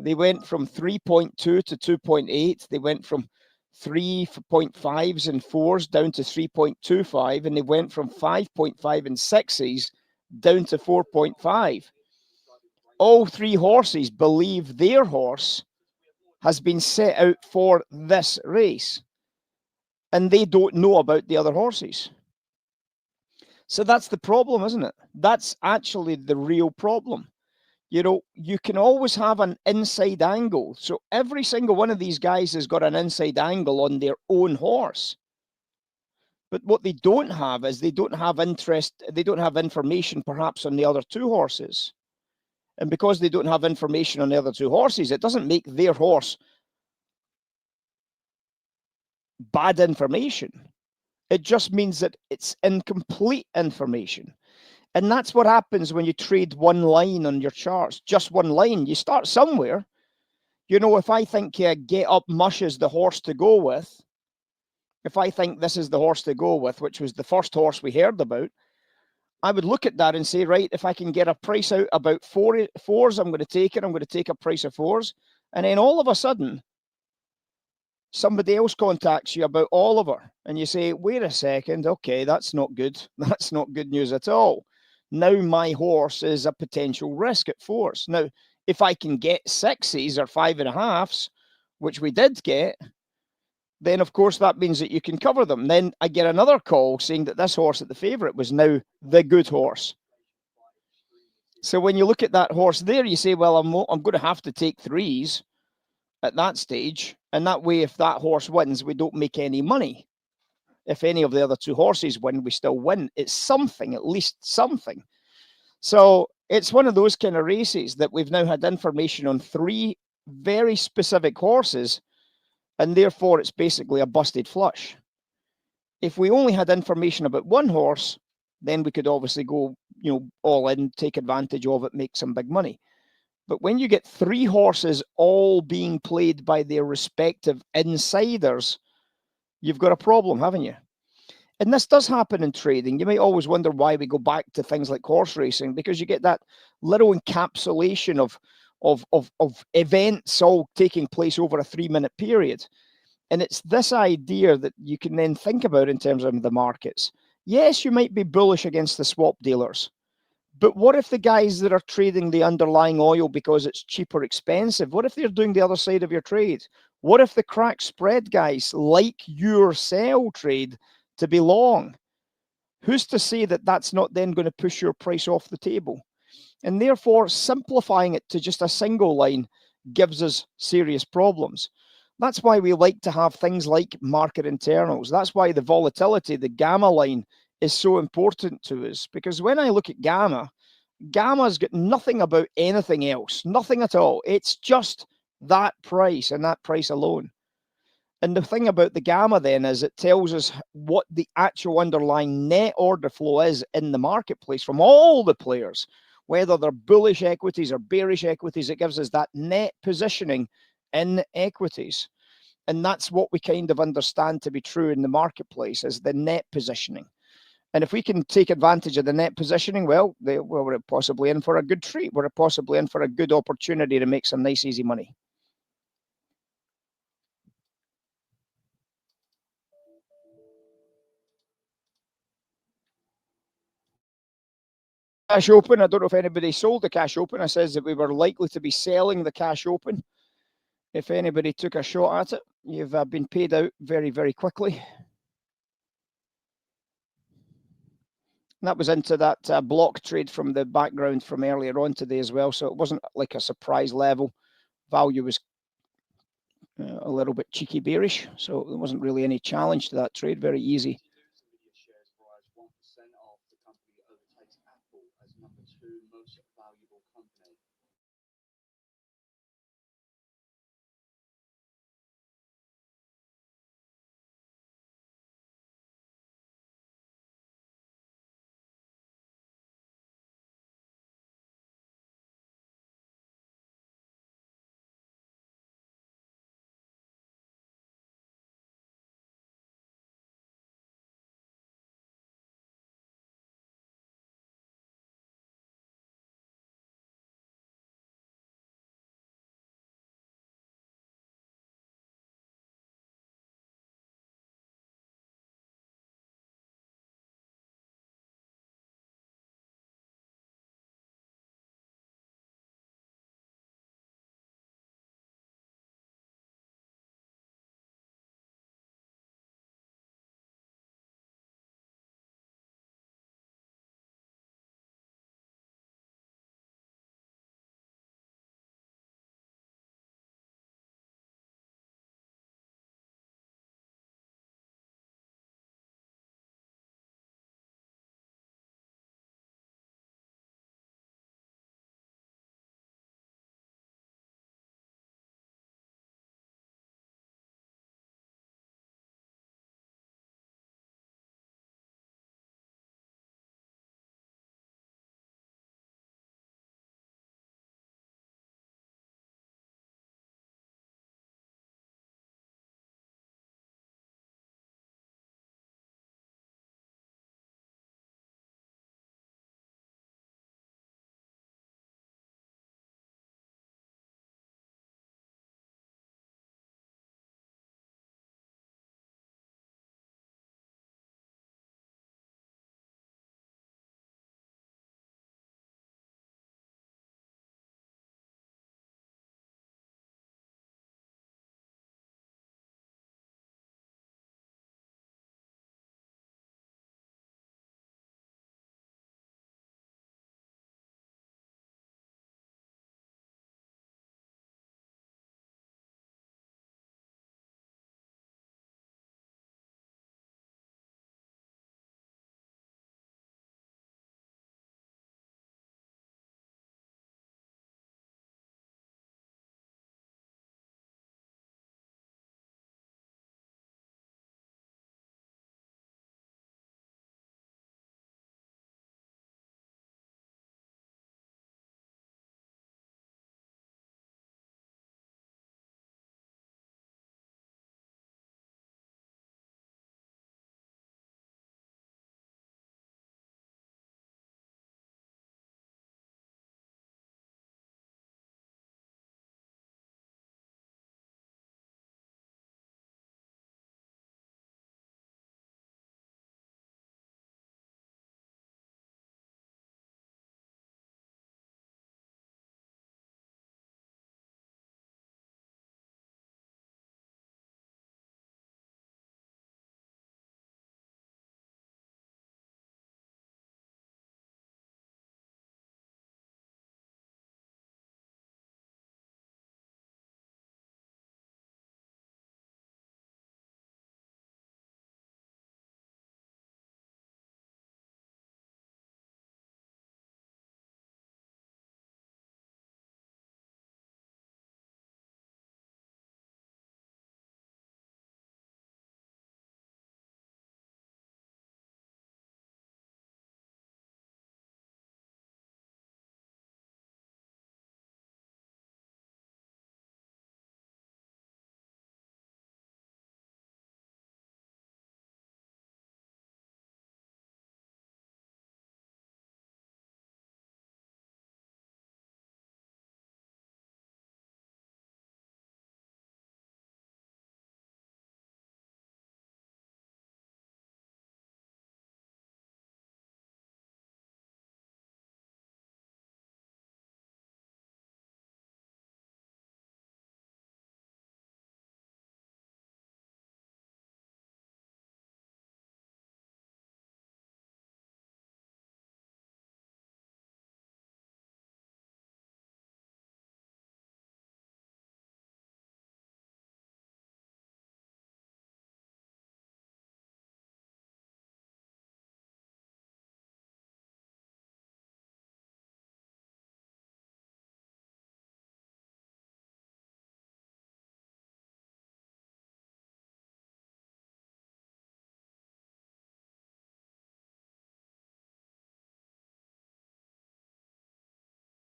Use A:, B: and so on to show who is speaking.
A: They went from 3.2 to 2.8. They went from 3.5s and 4s down to 3.25, and they went from 5.5 and 6s down to 4.5. All three horses believe their horse has been set out for this race, and they don't know about the other horses. So that's the problem, isn't it? That's actually the real problem. You know, you can always have an inside angle. So every single one of these guys has got an inside angle on their own horse. But what they don't have is they don't have information perhaps on the other two horses. And because they don't have information on the other two horses, it doesn't make their horse bad information. It just means that it's incomplete information. And that's what happens when you trade one line on your charts, just one line. You start somewhere. You know, if I think Get Up Mush is the horse to go with, if I think this is the horse to go with, which was the first horse we heard about, I would look at that and say, right, if I can get a price out about fours, I'm going to take it. I'm going to take a price of fours. And then all of a sudden, somebody else contacts you about Oliver. And you say, wait a second, okay, that's not good. That's not good news at all. Now my horse is a potential risk at fours. Now, if I can get sixes or 5.5s, which we did get, then of course that means that you can cover them. Then I get another call saying that this horse at the favourite was now the good horse. So when you look at that horse there, you say, well, I'm going to have to take threes at that stage. And that way, if that horse wins, we don't make any money. If any of the other two horses win, we still win. It's something, at least something. So it's one of those kind of races that we've now had information on three very specific horses, and therefore it's basically a busted flush. If we only had information about one horse, then we could obviously go, you know, all in, take advantage of it, make some big money. But when you get three horses all being played by their respective insiders, you've got a problem, haven't you? And this does happen in trading. You might always wonder why we go back to things like horse racing, because you get that little encapsulation of events all taking place over a 3-minute period. And it's this idea that you can then think about in terms of the markets. Yes, you might be bullish against the swap dealers, but what if the guys that are trading the underlying oil because it's cheap or expensive, what if they're doing the other side of your trade? What if the crack spread guys like your sell trade to be long? Who's to say that that's not then going to push your price off the table? And therefore, simplifying it to just a single line gives us serious problems. That's why we like to have things like market internals. That's why the volatility, the gamma line, is so important to us. Because when I look at Gamma's got nothing about anything else, nothing at all. It's just that price and that price alone. And the thing about the gamma then is it tells us what the actual underlying net order flow is in the marketplace from all the players, whether they're bullish equities or bearish equities. It gives us that net positioning in equities. And that's what we kind of understand to be true in the marketplace, is the net positioning. And if we can take advantage of the net positioning, well, we're possibly in for a good treat. We're possibly in for a good opportunity to make some nice, easy money. Cash open. I don't know if anybody sold the cash open. I says that we were likely to be selling the cash open. If anybody took a shot at it, you've been paid out very, very quickly. And that was into that block trade from the background from earlier on today as well. So it wasn't like a surprise level. Value was a little bit cheeky bearish. So there wasn't really any challenge to that trade. Very easy